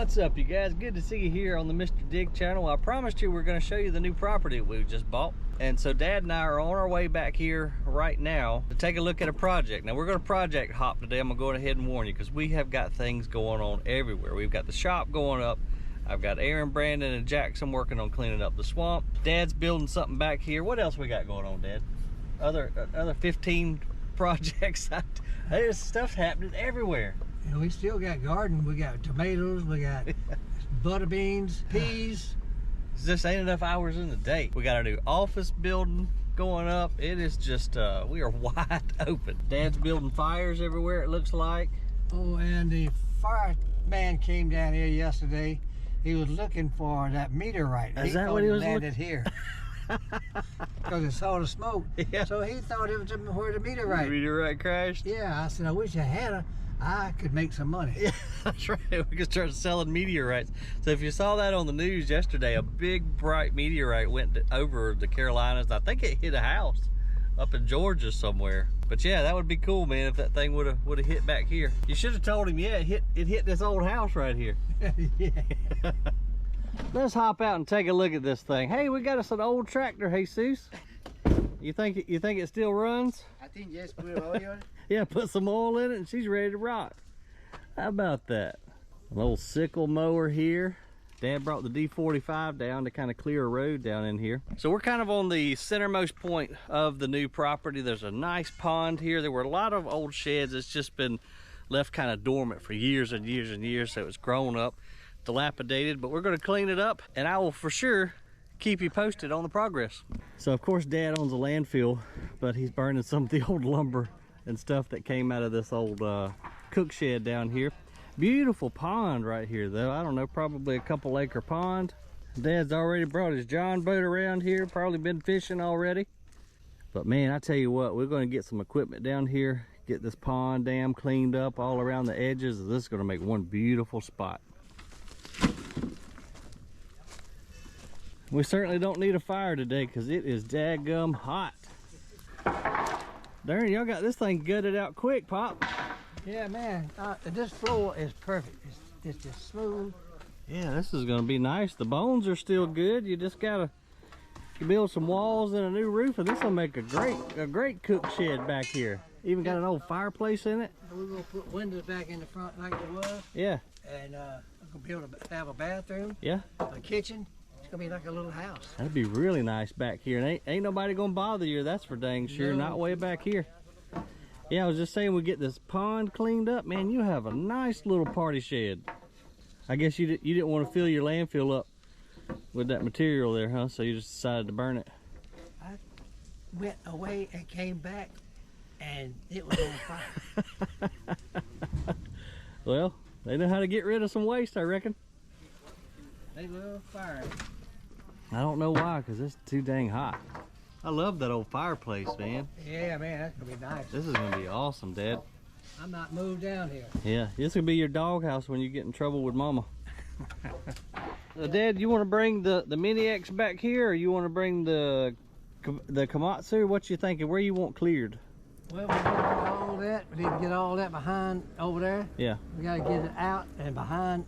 What's up, you guys? Good to see you here on the Mr.DiGG channel. I promised you we're going to show you the new property we just bought. And so Dad and I are on our way back here right now to take a look at a project. Now we're going to project hop today. I'm going to go ahead and warn you because we have got things going on everywhere. We've got the shop going up. I've got Aaron, Brandon, and Jackson working on cleaning up the swamp. Dad's building something back here. What else we got going on, Dad? Other 15 projects. There's stuff happening everywhere. And we still got garden. We got tomatoes, we got butter beans, peas. Just ain't enough hours in the day. We got a new office building going up. It is just, we are wide open. Dad's building fires everywhere, it looks like. Oh, and the fireman came down here yesterday. He was looking for that meteorite. Is that what he was landed here? Because it saw the smoke. Yeah. So he thought it was where the meteorite. The meteorite crashed? Yeah, I said, I wish I had her. I could make some money. Yeah, that's right. We could start selling meteorites. So if you saw that on the news yesterday, a big bright meteorite went over the Carolinas. I think it hit a house up in Georgia somewhere. But yeah, that would be cool, man, if that thing would have hit back here. You should have told him, yeah, it hit this old house right here. Yeah. Let's hop out and take a look at this thing. Hey, we got us an old tractor, Jesus. You think it still runs? I think yes, put oil. Yeah, put some oil in it and she's ready to rock. How about that? An old sickle mower here. Dad brought the D45 down to kind of clear a road down in here. So we're kind of on the centermost point of the new property. There's a nice pond here. There were a lot of old sheds. It's just been left kind of dormant for years and years and years. So it's grown up, dilapidated, but we're going to clean it up and I will for sure keep you posted on the progress. So of course Dad owns a landfill, but he's burning some of the old lumber and stuff that came out of this old cook shed down here. Beautiful pond right here though. I don't know, probably a couple acre pond. Dad's already brought his John boat around here, probably been fishing already. But man, I tell you what, we're going to get some equipment down here, get this pond dam cleaned up all around the edges. This is going to make one beautiful spot. We certainly don't need a fire today because it is daggum hot. Darn, y'all got this thing gutted out quick, Pop. Yeah, man. This floor is perfect. It's just smooth. Yeah, this is gonna be nice. The bones are still good. You just gotta build some walls and a new roof, and this will make a great cook shed back here. Even got an old fireplace in it. We're gonna put windows back in the front like it was. Yeah. And we're gonna have a bathroom. Yeah. A kitchen. It's gonna be like a little house. That'd be really nice back here. And ain't nobody gonna bother you, that's for dang sure. No. Not way back here. Yeah, I was just saying, we get this pond cleaned up, man, you have a nice little party shed. I guess you didn't want to fill your landfill up with that material there, huh? So you just decided to burn it. I went away and came back and it was on fire. Well, they know how to get rid of some waste, I reckon. They love fire. I don't know why, because it's too dang hot. I love that old fireplace, man. Yeah, man, that's gonna be nice. This is gonna be awesome, Dad. I might move down here. Yeah, this will be your doghouse when you get in trouble with Mama. Dad, you want to bring the Mini X back here, or you want to bring the Komatsu? What you thinking? Where you want cleared? Well, we got all that. We need to get all that behind over there. Yeah. We got to get it out and behind.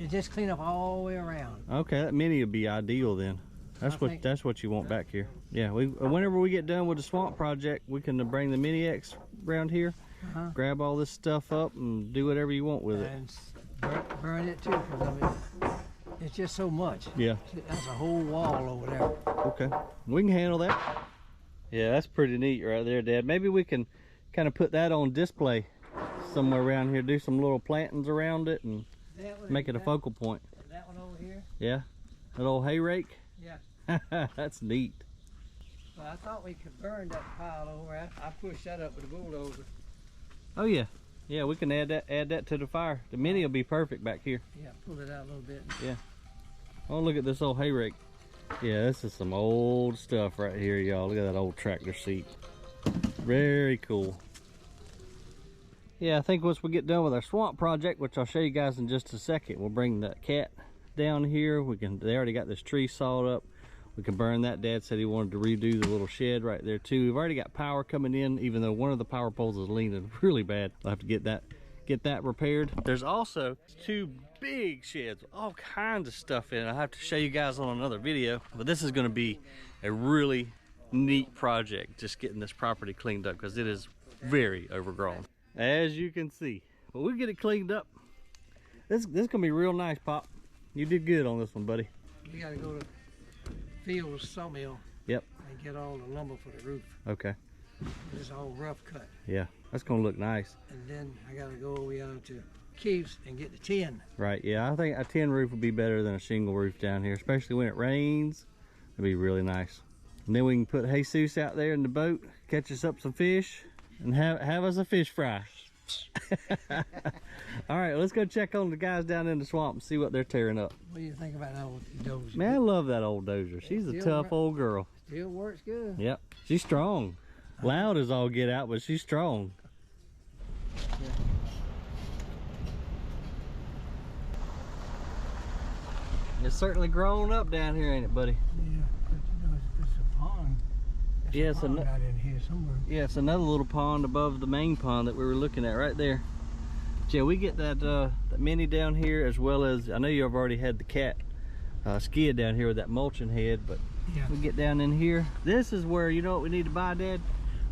Just clean up all the way around. Okay, that Mini would be ideal then. That's what you want back here. Yeah, whenever we get done with the swamp project, we can bring the Mini X around here, grab all this stuff up, and do whatever you want with it. And burn it too, because it's just so much. Yeah. That's a whole wall over there. Okay, we can handle that. Yeah, that's pretty neat right there, Dad. Maybe we can kind of put that on display somewhere around here, do some little plantings around it, and make it a focal point. That one over here? Yeah, that old hay rake. Yeah. That's neat. Well, I thought we could burn that pile over. I pushed that up with a bulldozer. Oh yeah, yeah. We can add that to the fire. The Mini will be perfect back here. Yeah, pull it out a little bit. Yeah. Oh, look at this old hay rake. Yeah, this is some old stuff right here, y'all. Look at that old tractor seat. Very cool. Yeah, I think once we get done with our swamp project, which I'll show you guys in just a second, we'll bring the cat down here. They already got this tree sawed up. We can burn that. Dad said he wanted to redo the little shed right there too. We've already got power coming in, even though one of the power poles is leaning really bad. I'll have to get get that repaired. There's also 2 big sheds, all kinds of stuff in it. I'll have to show you guys on another video, but this is going to be a really neat project, just getting this property cleaned up because it is very overgrown, as you can see. But we'll get it cleaned up. This gonna be real nice, Pop. You did good on this one, buddy. We gotta go to Phil's sawmill. Yep. And get all the lumber for the roof. Okay. It's all rough cut. Yeah, that's gonna look nice. And then I gotta go over to Keith's and get the tin. Right, yeah, I think a tin roof would be better than a shingle roof down here, especially when it rains. It'd be really nice. And then we can put Jesus out there in the boat, catch us up some fish, and have us a fish fry. All right, let's go check on the guys down in the swamp and see what they're tearing up. What do you think about that old dozer? Man, I love that old dozer. She's a tough old girl. Still works good. Yep, she's strong. Loud as all get out, but she's strong. Yeah. It's certainly grown up down here, ain't it, buddy? Yeah, but you know, it's a pond. Yeah, it's pond out in here somewhere. Yeah, it's another little pond above the main pond that we were looking at right there. But yeah, we get that mini down here, as well as, I know you've already had the cat skid down here with that mulching head, but yeah, we get down in here. This is where, you know what we need to buy, Dad?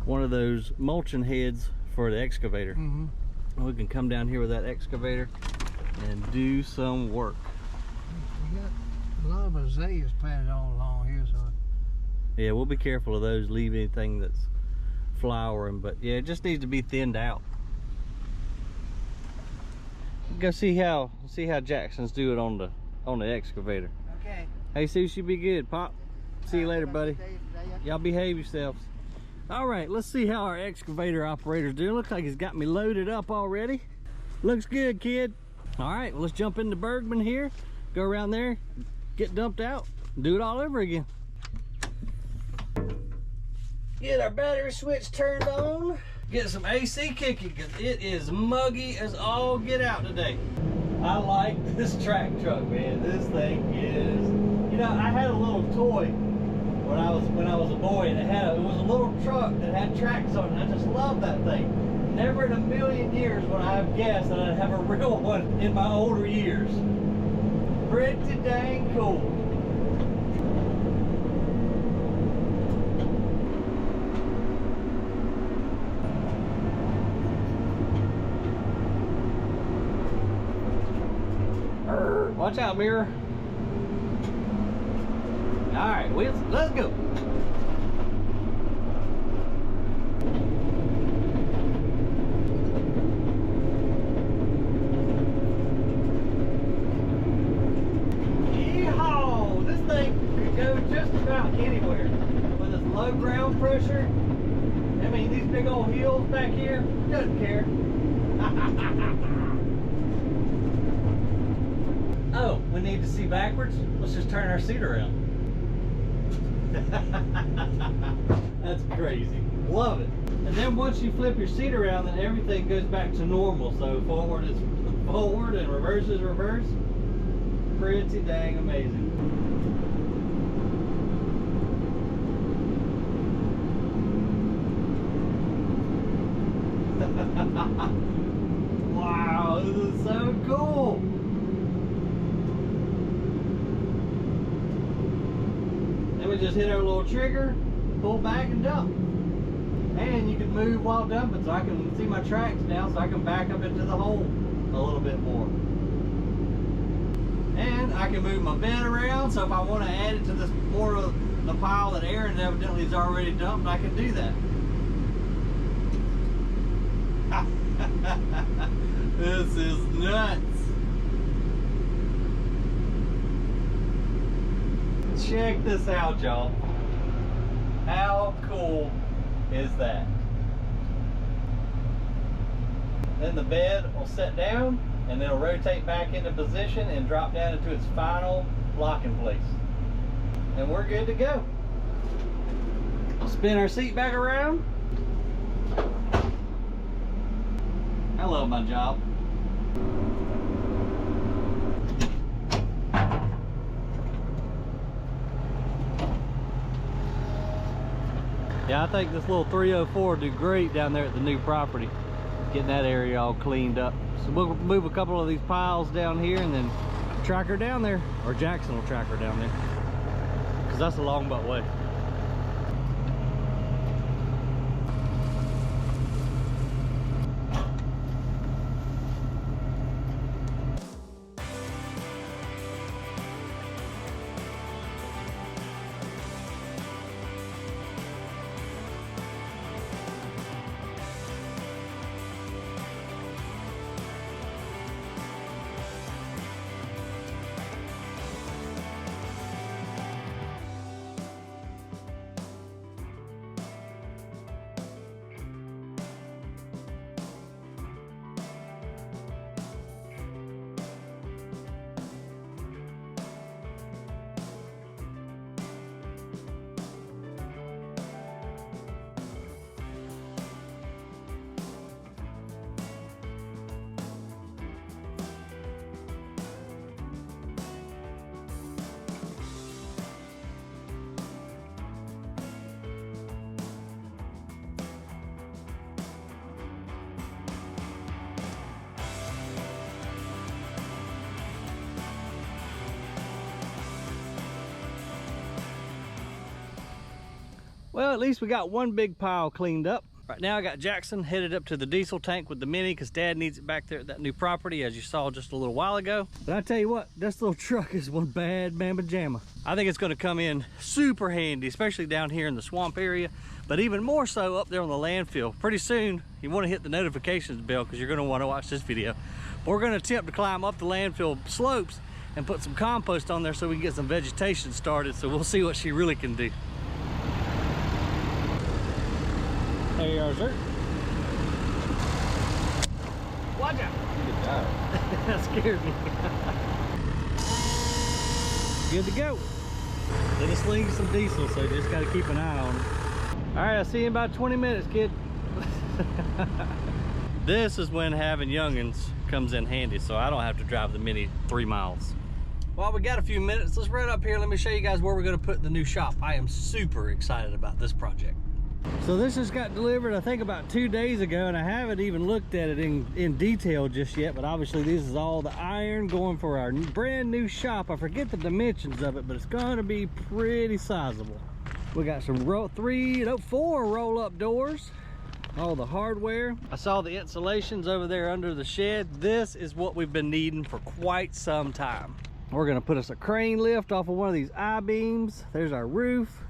One of those mulching heads for the excavator. Mm-hmm. We can come down here with that excavator and do some work. We got a lot of azaleas planted all along here, so yeah, we'll be careful of those, leave anything that's flowering, but yeah, it just needs to be thinned out. Go see how Jackson's doing on the excavator. okay. Hey, Susie, be good, Pop. See you later, buddy. Y'all behave yourselves. All right, let's see how our excavator operator's doing. Looks like he's got me loaded up already. Looks good, kid. All right, well, let's jump into Bergmann here, go around there, get dumped out, do it all over again. Get our battery switch turned on, get some AC kicking, because it is muggy as all get out today. I like this track truck, man. This thing is, you know, I had a little toy when I was a boy, and it was a little truck that had tracks on it. I just love that thing. Never in a million years would I have guessed that I'd have a real one in my older years. Pretty dang cool. Watch out, mirror. All right, let's go. Yeehaw! This thing could go just about anywhere. With this low ground pressure, I mean, these big old hills back here, doesn't care. Oh, we need to see backwards? Let's just turn our seat around. That's crazy. Love it. And then once you flip your seat around, then everything goes back to normal. So forward is forward and reverse is reverse. Pretty dang amazing. Wow, this is so cool. Then we just hit our little trigger, pull back and dump. And you can move while dumping, so I can see my tracks now, so I can back up into the hole a little bit more. And I can move my bed around, so if I want to add it to this more of the pile that Aaron evidently has already dumped, I can do that. This is nuts. Check this out, y'all. How cool is that? Then the bed will set down and it'll rotate back into position and drop down into its final locking place. And we're good to go. Spin our seat back around. I love my job. Yeah, I think this little 304 will do great down there at the new property. getting that area all cleaned up. So we'll move a couple of these piles down here and then track her down there, or Jackson will track her down there, because that's a long butt way. Well, at least we got one big pile cleaned up. Right now I got Jackson headed up to the diesel tank with the Mini because Dad needs it back there at that new property, as you saw just a little while ago. But I tell you what, this little truck is one bad mamma jamma. I think it's going to come in super handy, especially down here in the swamp area, but even more so up there on the landfill. Pretty soon you want to hit the notifications bell because you're going to want to watch this video. We're going to attempt to climb up the landfill slopes and put some compost on there so we can get some vegetation started. So we'll see what she really can do. There you are, sir. Watch out. Good job. That scared me. Good to go. They just sling some diesel, so you just got to keep an eye on it. All right, I'll see you in about 20 minutes, kid. This is when having youngins comes in handy, so I don't have to drive the Mini 3 miles. Well, we got a few minutes. Let's run up here. Let me show you guys where we're going to put the new shop. I am super excited about this project. So this just got delivered, I think, about 2 days ago, and I haven't even looked at it in detail just yet, but obviously this is all the iron going for our brand new shop. I forget the dimensions of it, but it's going to be pretty sizable. We got some 4 roll-up doors, all the hardware. I saw the insulations over there under the shed. This is what we've been needing for quite some time. We're gonna put us a crane lift off of one of these I-beams. There's our roof.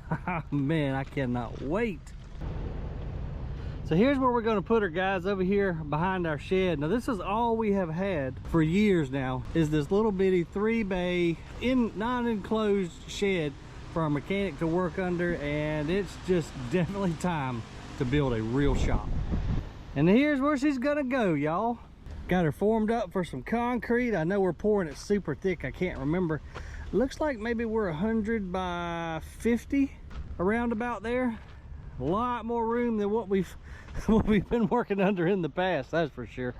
Man, I cannot wait. So here's where we're going to put her, guys, over here behind our shed. Now this is all we have had for years now, is this little bitty 3-bay non-enclosed shed for our mechanic to work under, and it's just definitely time to build a real shop. And here's where she's gonna go, y'all. Got her formed up for some concrete. I know we're pouring it super thick. I can't remember. Looks like maybe we're 100 by 50 around about there. A lot more room than what we've been working under in the past, that's for sure.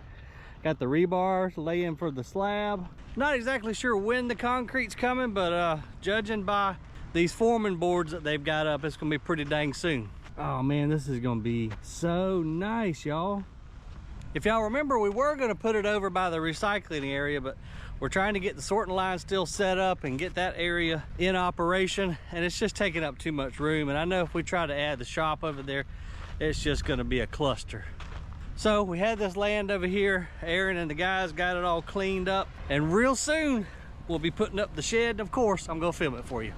Got the rebars laying for the slab. Not exactly sure when the concrete's coming, but judging by these forming boards that they've got up, it's gonna be pretty dang soon. Oh man, this is gonna be so nice, y'all. If y'all remember, we were gonna put it over by the recycling area, but we're trying to get the sorting line still set up and get that area in operation, and it's just taking up too much room. And I know if we try to add the shop over there, it's just gonna be a cluster. So we had this land over here. Aaron and the guys got it all cleaned up, and real soon we'll be putting up the shed, and of course I'm gonna film it for you.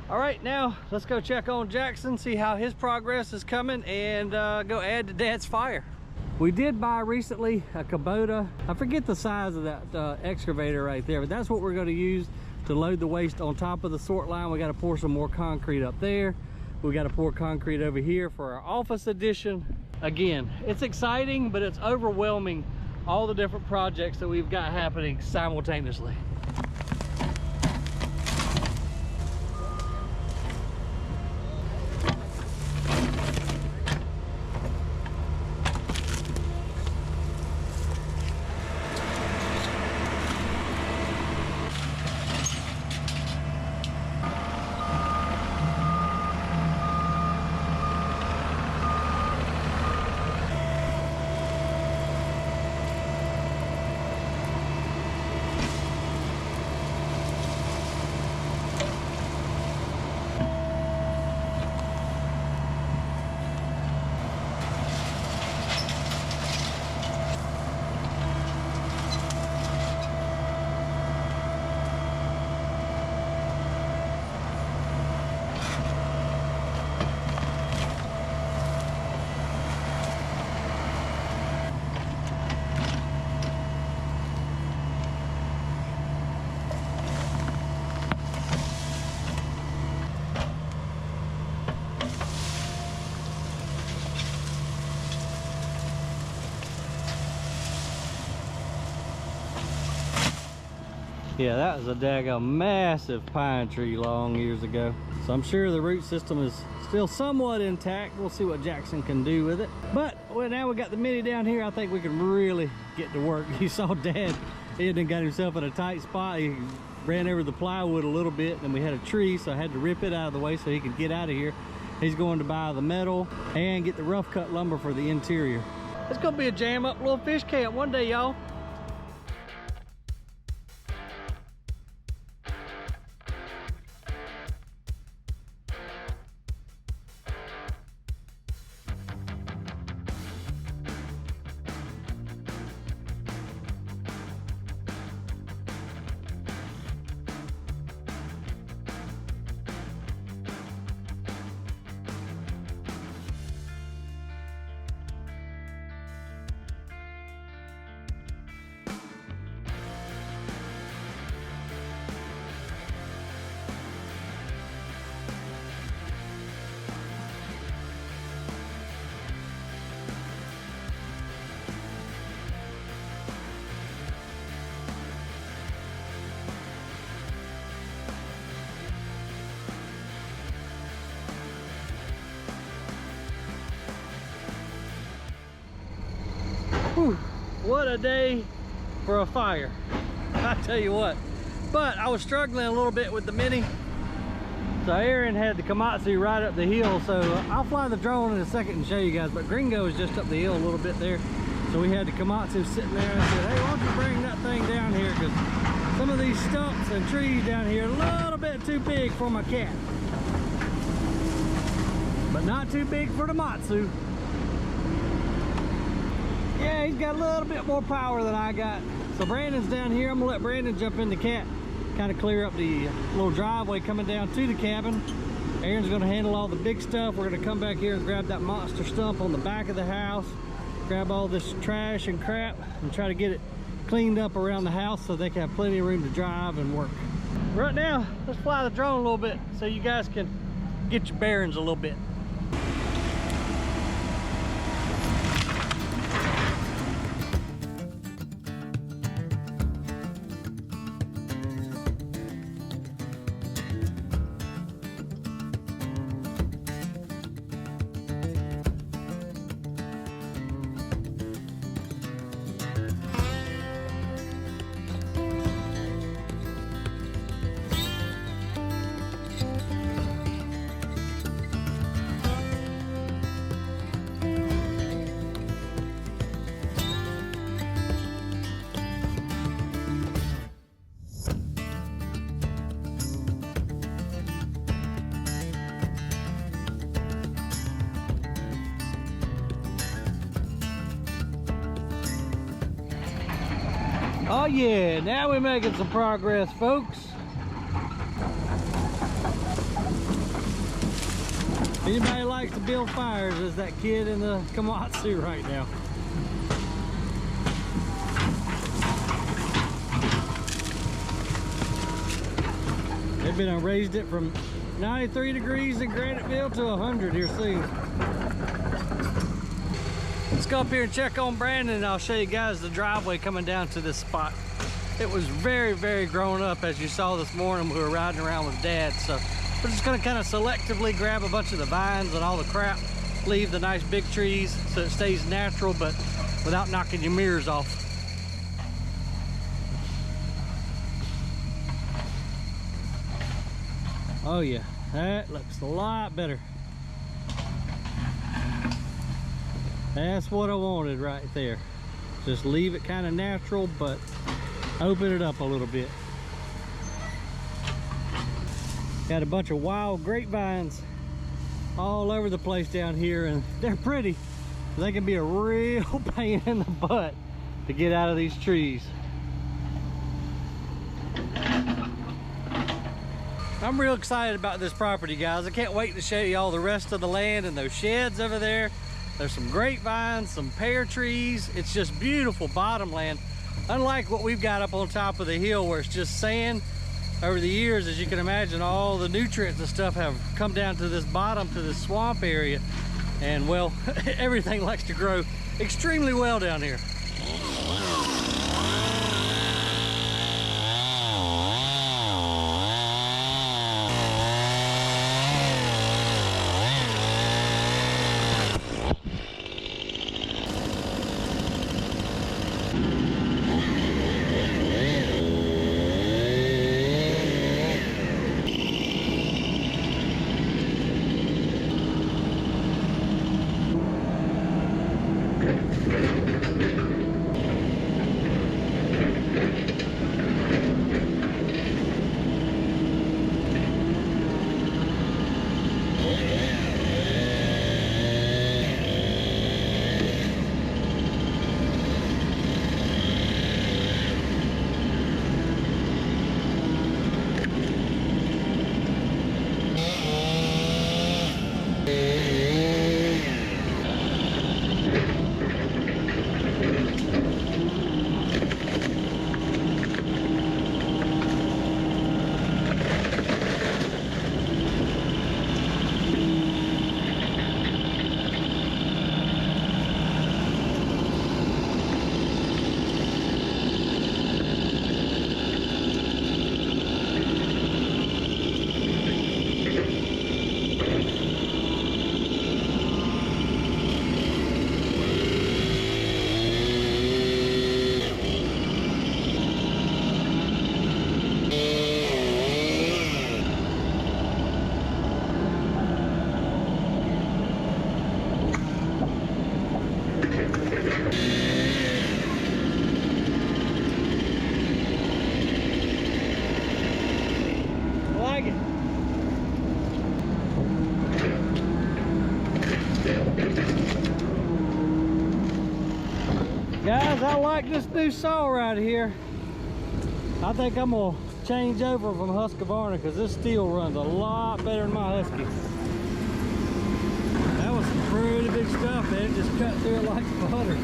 All right, now let's go check on Jackson, see how his progress is coming, and go add to Dad's fire. We did buy recently a Kubota. I forget the size of that excavator right there, but that's what we're going to use to load the waste on top of the sort line. We got to pour some more concrete up there. We got to pour concrete over here for our office addition. Again, it's exciting, but it's overwhelming, all the different projects that we've got happening simultaneously. Yeah, that was a daggone massive pine tree long years ago. So I'm sure the root system is still somewhat intact. We'll see what Jackson can do with it. But well, now we got the Mini down here, I think we can really get to work. You saw Dad, he had got himself in a tight spot. He ran over the plywood a little bit, and we had a tree, so I had to rip it out of the way so he could get out of here. He's going to buy the metal and get the rough cut lumber for the interior. It's gonna be a jam up little fish camp one day, y'all. Whew, what a day for a fire, I tell you what. But I was struggling a little bit with the Mini, so Aaron had the Komatsu right up the hill. So I'll fly the drone in a second and show you guys, but Gringo is just up the hill a little bit there. So we had the Komatsu sitting there, and I said, hey, why don't you bring that thing down here, because some of these stumps and trees down here are a little bit too big for my cat, but not too big for the Matsu. Yeah, he's got a little bit more power than I got. So Brandon's down here. I'm gonna let Brandon jump in the cat, kind of clear up the little driveway coming down to the cabin. Aaron's gonna handle all the big stuff. We're gonna come back here and grab that monster stump on the back of the house, grab all this trash and crap, and try to get it cleaned up around the house so they can have plenty of room to drive and work. Right now, let's fly the drone a little bit so you guys can get your bearings a little bit. Oh yeah, now we're making some progress, folks. Anybody likes to build fires is that kid in the Komatsu right now. They've been raised it from 93 degrees in Graniteville to 100 here soon. Let's go up here and check on Brandon, and I'll show you guys the driveway coming down to this spot. It was very, very grown up, as you saw this morning. We were riding around with Dad, so we're just gonna kind of selectively grab a bunch of the vines and all the crap, leave the nice big trees so it stays natural, but without knocking your mirrors off. Oh yeah, that looks a lot better. That's what I wanted right there. Just leave it kind of natural, but open it up a little bit. Got a bunch of wild grapevines all over the place down here, and they're pretty. They can be a real pain in the butt to get out of these trees. I'm real excited about this property, guys. I can't wait to show you all the rest of the land and those sheds over there. There's some grapevines, some pear trees. It's just beautiful bottomland. Unlike what we've got up on top of the hill where it's just sand. Over the years, as you can imagine, all the nutrients and stuff have come down to this bottom, to this swamp area. And well, everything likes to grow extremely well down here. Guys, I like this new saw right here. I think I'm gonna change over from Husqvarna because this steel runs a lot better than my Husky. That was some pretty big stuff, man. It just cut through it like butter.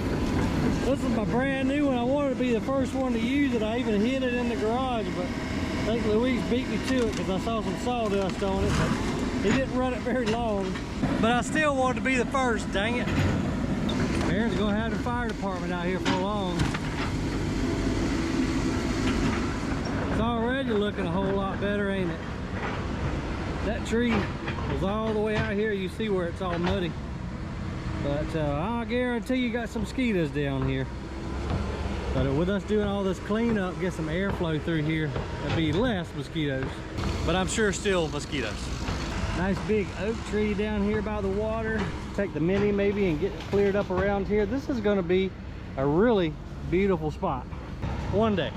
This is my brand new one. I wanted to be the first one to use it. I even hid it in the garage, but I think Louise beat me to it because I saw some sawdust on it. But he didn't run it very long. But I still wanted to be the first, dang it. Aaron's gonna have the fire department out here for long. It's already looking a whole lot better, ain't it? That tree was all the way out here. You see where it's all muddy. But I guarantee you got some mosquitoes down here. But with us doing all this cleanup, get some airflow through here, there'll be less mosquitoes. But I'm sure still mosquitoes. Nice big oak tree down here by the water. Take the Mini maybe and get it cleared up around here. This is gonna be a really beautiful spot one day.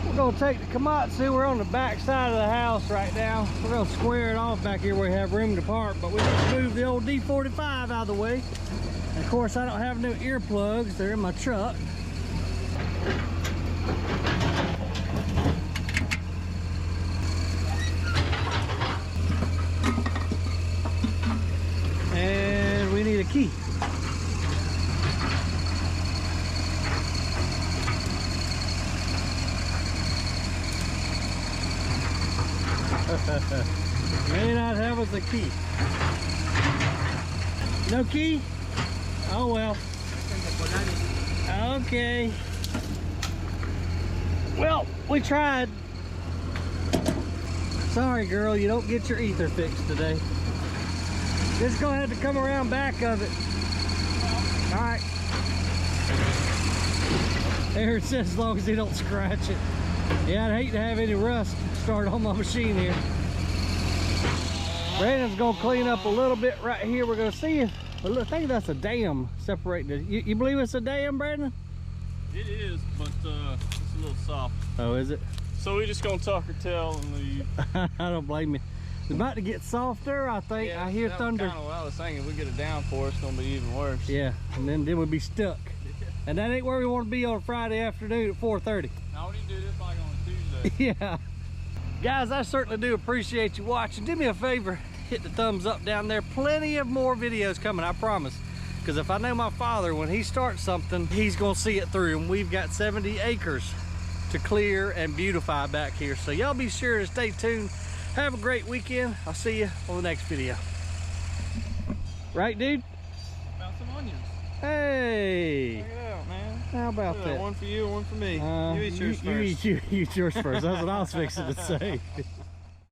We're gonna take the Komatsu. We're on the back side of the house right now. We're gonna square it off back here where we have room to park, but we need to move the old D45 out of the way. And of course, I don't have no earplugs. They're in my truck. And we need a key. May not have us a key. No key? Oh well. Okay. Well, we tried. Sorry girl, you don't get your ether fixed today. Just gonna have to come around back of it. All right. Aaron says as long as he don't scratch it. Yeah, I'd hate to have any rust start on my machine here. Brandon's gonna clean up a little bit right here. We're gonna see if, I think that's a dam separating. You believe it's a dam, Brandon? It is, but it's a little soft. Oh, is it? So we're just gonna tuck her tail and leave. I don't blame you. It's about to get softer, I think. Yeah, I hear that thunder. Kind of what I was thinking. If we get a downpour, it's gonna be even worse. Yeah, and then we'll be stuck. And that ain't where we want to be on Friday afternoon at 4:30. Now we need to do this like on a Tuesday. Yeah. Guys, I certainly do appreciate you watching. Do me a favor, hit the thumbs up down there. Plenty of more videos coming, I promise. Because if I know my father, when he starts something, he's gonna see it through. And we've got 70 acres to clear and beautify back here. So y'all be sure to stay tuned. Have a great weekend. I'll see you on the next video. Right, dude? Found some onions. Hey. Check it out, man. How about Look, that? One for you, one for me. You eat yours first. You eat yours first. That's what I was fixing to say.